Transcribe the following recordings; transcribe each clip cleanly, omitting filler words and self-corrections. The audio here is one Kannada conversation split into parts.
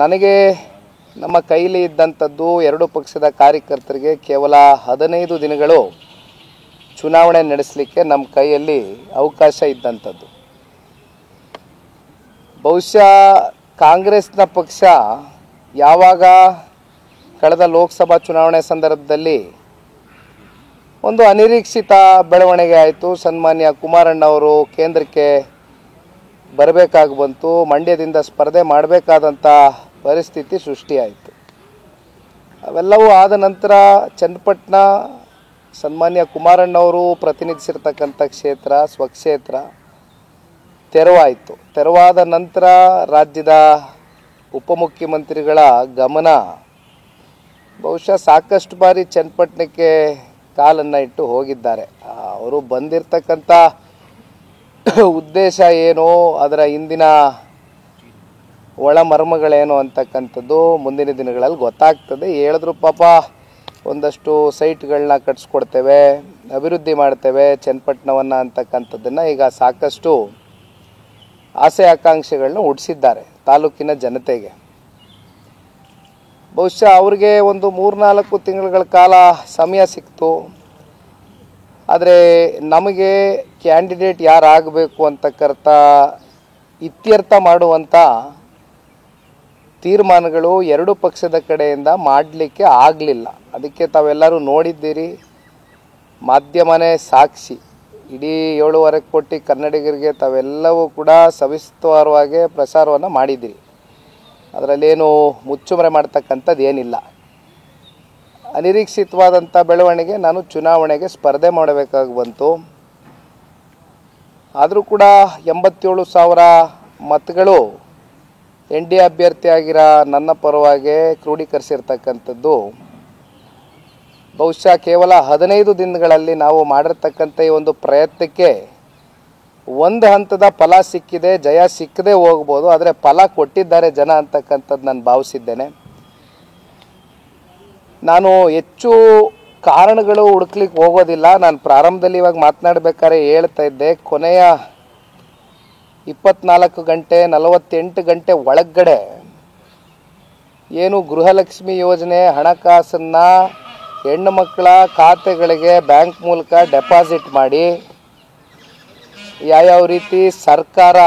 ನನಗೆ ನಮ್ಮ ಕೈಲಿ ಇದ್ದಂಥದ್ದು ಎರಡು ಪಕ್ಷದ ಕಾರ್ಯಕರ್ತರಿಗೆ ಕೇವಲ 15 ದಿನಗಳು ಚುನಾವಣೆ ನಡೆಸಲಿಕ್ಕೆ ನಮ್ಮ ಕೈಯಲ್ಲಿ ಅವಕಾಶ ಇದ್ದಂಥದ್ದು. ಬಹುಶಃ ಕಾಂಗ್ರೆಸ್ನ ಪಕ್ಷ ಯಾವಾಗ ಕಳೆದ ಲೋಕಸಭಾ ಚುನಾವಣೆ ಸಂದರ್ಭದಲ್ಲಿ ಒಂದು ಅನಿರೀಕ್ಷಿತ ಬೆಳವಣಿಗೆ ಆಯಿತು. ಸನ್ಮಾನ್ಯ ಕುಮಾರಣ್ಣವರು ಕೇಂದ್ರಕ್ಕೆ ಬರಬೇಕಾಗಿ ಬಂತು, ಮಂಡ್ಯದಿಂದ ಸ್ಪರ್ಧೆ ಮಾಡಬೇಕಾದಂಥ ಪರಿಸ್ಥಿತಿ ಸೃಷ್ಟಿಯಾಯಿತು. ಅವೆಲ್ಲವೂ ಆದ ನಂತರ ಚನ್ನಪಟ್ಟಣ ಸನ್ಮಾನ್ಯ ಕುಮಾರಣ್ಣವರು ಪ್ರತಿನಿಧಿಸಿರ್ತಕ್ಕಂಥ ಕ್ಷೇತ್ರ ಸ್ವಕ್ಷೇತ್ರ ತೆರವಾಯಿತು. ತೆರವಾದ ನಂತರ ರಾಜ್ಯದ ಉಪಮುಖ್ಯಮಂತ್ರಿಗಳ ಗಮನ ಬಹುಶಃ ಸಾಕಷ್ಟು ಬಾರಿ ಚನ್ನಪಟ್ಟಣಕ್ಕೆ ಕಾಲನ್ನು ಇಟ್ಟು ಹೋಗಿದ್ದಾರೆ. ಅವರು ಬಂದಿರತಕ್ಕಂಥ ಉದ್ದೇಶ ಏನು, ಅದರ ಹಿಂದಿನ ಒಳ ಮರ್ಮಗಳೇನು ಅಂತಕ್ಕಂಥದ್ದು ಮುಂದಿನ ದಿನಗಳಲ್ಲಿ ಗೊತ್ತಾಗ್ತದೆ. ಹೇಳಿದ್ರು ಪಾಪ ಒಂದಷ್ಟು ಸೈಟ್ಗಳನ್ನ ಕಟ್ಸ್ಕೊಡ್ತೇವೆ, ಅಭಿವೃದ್ಧಿ ಮಾಡ್ತೇವೆ ಚನ್ನಪಟ್ಟಣವನ್ನು ಅಂತಕ್ಕಂಥದ್ದನ್ನು ಈಗ ಸಾಕಷ್ಟು ಆಸೆ ಆಕಾಂಕ್ಷೆಗಳನ್ನ ಹುಟ್ಟಿಸಿದ್ದಾರೆ ತಾಲೂಕಿನ ಜನತೆಗೆ. ಬಹುಶಃ ಅವ್ರಿಗೆ ಒಂದು 3-4 ತಿಂಗಳ ಕಾಲ ಸಮಯ ಸಿಕ್ತು. ಆದರೆ ನಮಗೆ ಕ್ಯಾಂಡಿಡೇಟ್ ಯಾರಾಗಬೇಕು ಅಂತಕ್ಕಂಥ ಇತ್ಯರ್ಥ ಮಾಡುವಂಥ ತೀರ್ಮಾನಗಳು ಎರಡು ಪಕ್ಷದ ಕಡೆಯಿಂದ ಮಾಡಲಿಕ್ಕೆ ಆಗಲಿಲ್ಲ. ಅದಕ್ಕೆ ತಾವೆಲ್ಲರೂ ನೋಡಿದ್ದೀರಿ, ಮಾಧ್ಯಮನೇ ಸಾಕ್ಷಿ. ಇಡೀ 7.5 ಕೋಟಿ ಕನ್ನಡಿಗರಿಗೆ ತಾವೆಲ್ಲವೂ ಕೂಡ ಸವಿಸ್ತರವಾಗಿ ಪ್ರಸಾರವನ್ನು ಮಾಡಿದ್ದೀರಿ. ಅದರಲ್ಲೇನು ಮುಚ್ಚುಮರೆ ಮಾಡ್ತಕ್ಕಂಥದ್ದು ಏನಿಲ್ಲ. ಅನಿರೀಕ್ಷಿತವಾದಂಥ ಬೆಳವಣಿಗೆ, ನಾನು ಚುನಾವಣೆಗೆ ಸ್ಪರ್ಧೆ ಮಾಡಬೇಕಾಗಿ ಬಂತು. ಆದರೂ ಕೂಡ 87,000 ಮತಗಳು NDA ಅಭ್ಯರ್ಥಿಯಾಗಿರೋ ನನ್ನ ಪರವಾಗಿ ಕ್ರೋಢೀಕರಿಸಿರ್ತಕ್ಕಂಥದ್ದು ಬಹುಶಃ ಕೇವಲ 15 ದಿನಗಳಲ್ಲಿ ನಾವು ಮಾಡಿರ್ತಕ್ಕಂಥ ಈ ಒಂದು ಪ್ರಯತ್ನಕ್ಕೆ ಒಂದು ಹಂತದ ಫಲ ಸಿಕ್ಕಿದೆ. ಜಯ ಸಿಕ್ಕದೆ ಹೋಗ್ಬೋದು, ಆದರೆ ಫಲ ಕೊಟ್ಟಿದ್ದಾರೆ ಜನ ಅಂತಕ್ಕಂಥದ್ದು ನಾನು ಭಾವಿಸಿದ್ದೇನೆ. ನಾನು ಹೆಚ್ಚು ಕಾರಣಗಳು ಹುಡುಕ್ಲಿಕ್ಕೆ ಹೋಗೋದಿಲ್ಲ. ನಾನು ಪ್ರಾರಂಭದಲ್ಲಿ ಇವಾಗ ಮಾತನಾಡಬೇಕಾದ್ರೆ ಹೇಳ್ತಾ ಇದ್ದೆ, ಕೊನೆಯ 24 ಗಂಟೆ 48 ಗಂಟೆ ಒಳಗಡೆ ಏನು ಗೃಹಲಕ್ಷ್ಮಿ ಯೋಜನೆ ಹಣಕಾಸನ್ನು ಹೆಣ್ಣು ಮಕ್ಕಳ ಖಾತೆಗಳಿಗೆ ಬ್ಯಾಂಕ್ ಮೂಲಕ ಡೆಪಾಸಿಟ್ ಮಾಡಿ ಯಾವ್ಯಾವ ರೀತಿ ಸರ್ಕಾರ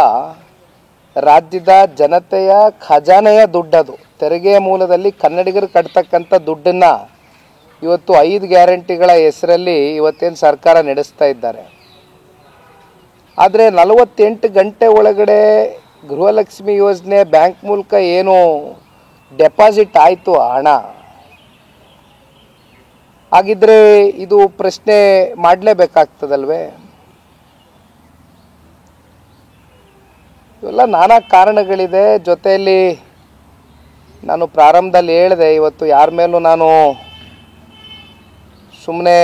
ರಾಜ್ಯದ ಜನತೆಯ ಖಜಾನೆಯ ದುಡ್ಡದು, ತೆರಿಗೆ ಮೂಲದಲ್ಲಿ ಕನ್ನಡಿಗರು ಕಟ್ತಕ್ಕಂಥ ದುಡ್ಡನ್ನು ಇವತ್ತು 5 ಗ್ಯಾರಂಟಿಗಳ ಹೆಸರಲ್ಲಿ ಇವತ್ತೇನು ಸರ್ಕಾರ ನಡೆಸ್ತಾ ಇದ್ದಾರೆ. ಆದರೆ 48 ಗಂಟೆ ಒಳಗಡೆ ಗೃಹಲಕ್ಷ್ಮಿ ಯೋಜನೆ ಬ್ಯಾಂಕ್ ಮೂಲಕ ಏನು ಡೆಪಾಸಿಟ್ ಆಯಿತು ಹಣ, ಹಾಗಿದ್ರೆ ಇದು ಪ್ರಶ್ನೆ ಮಾಡಲೇಬೇಕಾಗ್ತದಲ್ವೇ? ಇವೆಲ್ಲ ನಾನಾ ಕಾರಣಗಳಿದೆ. ಜೊತೆಯಲ್ಲಿ ನಾನು ಪ್ರಾರಂಭದಲ್ಲಿ ಹೇಳಿದೆ, ಇವತ್ತು ಯಾರ ಮೇಲೂ ನಾನು ಸುಮ್ಮನೆ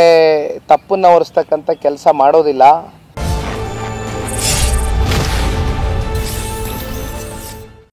ತಪ್ಪನ್ನು ಹೊರಿಸ್ತಕ್ಕಂಥ ಕೆಲಸ ಮಾಡೋದಿಲ್ಲ.